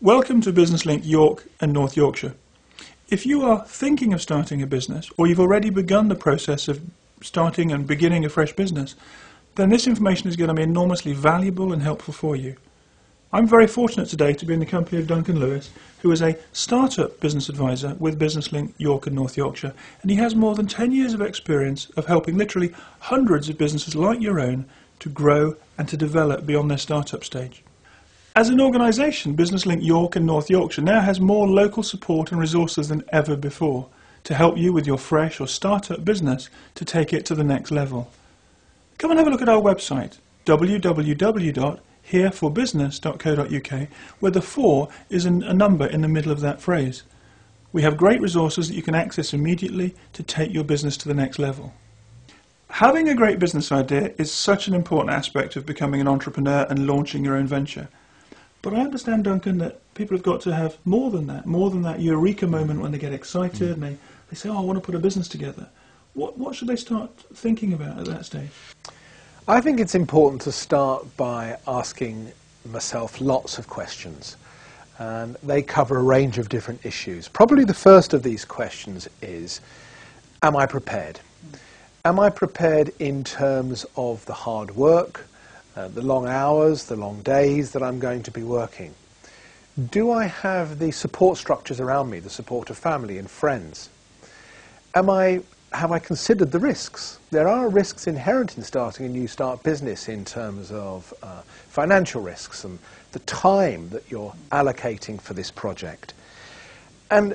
Welcome to Business Link York and North Yorkshire. If you are thinking of starting a business, or you've already begun the process of starting and beginning a fresh business, then this information is going to be enormously valuable and helpful for you. I'm very fortunate today to be in the company of Duncan Lewis, who is a startup business advisor with Business Link York and North Yorkshire, and he has more than 10 years of experience of helping literally hundreds of businesses like your own to grow and to develop beyond their startup stage. As an organisation, Business Link York and North Yorkshire now has more local support and resources than ever before to help you with your fresh or start-up business to take it to the next level. Come and have a look at our website, www.hereforbusiness.co.uk, where the 4 is a number in the middle of that phrase. We have great resources that you can access immediately to take your business to the next level. Having a great business idea is such an important aspect of becoming an entrepreneur and launching your own venture. But I understand, Duncan, that people have got to have more than that eureka moment when they get excited and they say, oh, I want to put a business together. What should they start thinking about at that stage? I think it's important to start by asking myself lots of questions. And they cover a range of different issues. Probably the first of these questions is, am I prepared? Am I prepared in terms of the hard work, the long hours, the long days that I'm going to be working? Do I have the support structures around me, the support of family and friends? Have I considered the risks? There are risks inherent in starting a new start business in terms of financial risks and the time that you're allocating for this project. And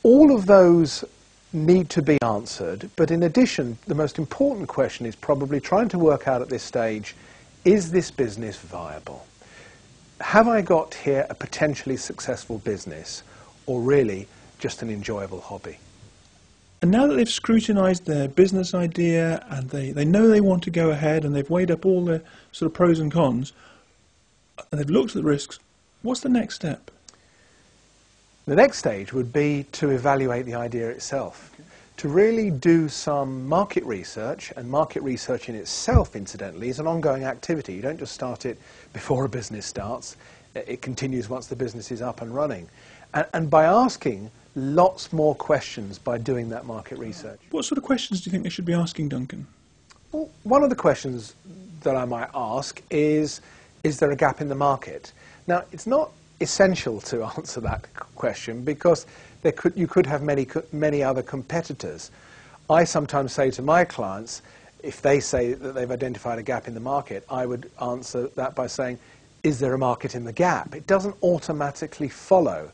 all of those need to be answered, but in addition, the most important question is probably trying to work out at this stage, is this business viable? Have I got here a potentially successful business, or really just an enjoyable hobby? And now that they've scrutinised their business idea and they know they want to go ahead and they've weighed up all the sort of pros and cons, and they've looked at the risks, what's the next step? The next stage would be to evaluate the idea itself, to really do some market research, and market research in itself, incidentally, is an ongoing activity. You don't just start it before a business starts. It continues once the business is up and running. And by asking lots more questions by doing that market research. What sort of questions do you think they should be asking, Duncan? Well, one of the questions that I might ask is there a gap in the market? Now, it's not essential to answer that question because you could have many other competitors. I sometimes say to my clients, if they say that they've identified a gap in the market, I would answer that by saying, is there a market in the gap? It doesn't automatically follow.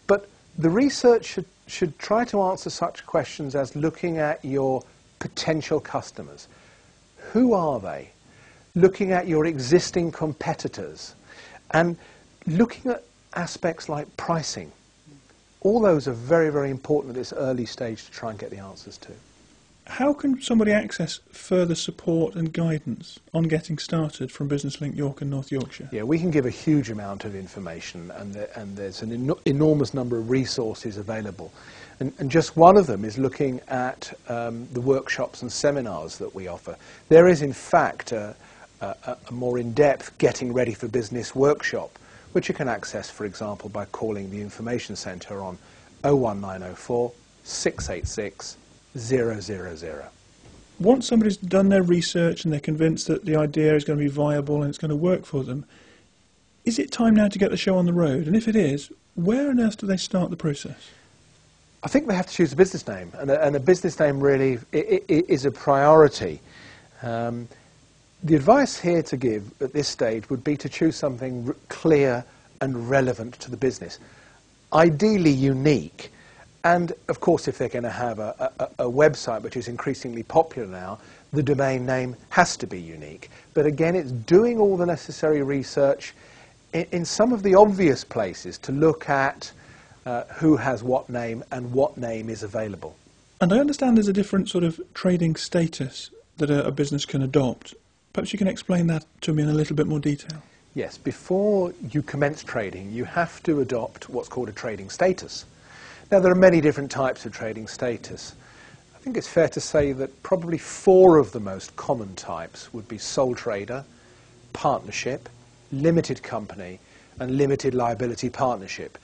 But the research should try to answer such questions as looking at your potential customers. Who are they? Looking at your existing competitors and looking at aspects like pricing. All those are very, very important at this early stage to try and get the answers to. How can somebody access further support and guidance on getting started from Business Link York and North Yorkshire? Yeah, we can give a huge amount of information, and there's an enormous number of resources available. And just one of them is looking at the workshops and seminars that we offer. There is, in fact, a more in-depth Getting Ready for Business workshop, which you can access, for example, by calling the Information Centre on 01904 686 000. Once somebody's done their research and they're convinced that the idea is going to be viable and it's going to work for them, is it time now to get the show on the road? And if it is, where on earth do they start the process? I think they have to choose a business name, and a business name really is a priority. The advice here to give at this stage would be to choose something clear and relevant to the business, ideally unique. And of course, if they're going to have a website, which is increasingly popular now, the domain name has to be unique. But again, it's doing all the necessary research in some of the obvious places to look at who has what name and what name is available. And I understand there's a different sort of trading status that a business can adopt. Perhaps you can explain that to me in a little bit more detail. Yes, before you commence trading, you have to adopt what's called a trading status. Now, there are many different types of trading status. I think it's fair to say that probably 4 of the most common types would be sole trader, partnership, limited company, and limited liability partnership.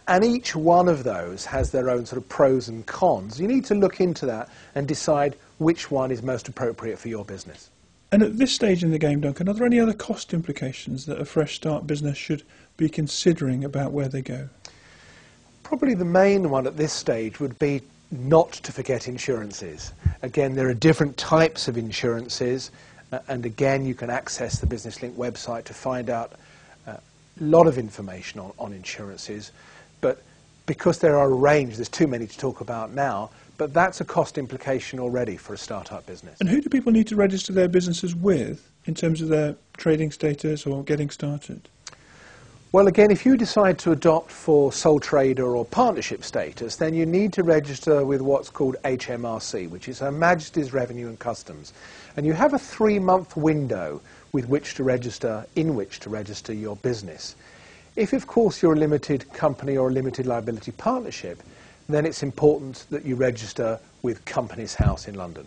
And each one of those has their own sort of pros and cons. You need to look into that and decide which one is most appropriate for your business. And at this stage in the game, Duncan, are there any other cost implications that a fresh start business should be considering about where they go? Probably the main one at this stage would be not to forget insurances. Again, there are different types of insurances, and again, you can access the Business Link website to find out a lot of information on insurances. But because there are a range, there's too many to talk about now, but that's a cost implication already for a startup business. And who do people need to register their businesses with in terms of their trading status or getting started? Well, again, if you decide to adopt for sole trader or partnership status, then you need to register with what's called HMRC, which is Her Majesty's Revenue and Customs. And you have a 3-month window in which to register your business. If, of course, you're a limited company or a limited liability partnership, then it's important that you register with Companies House in London.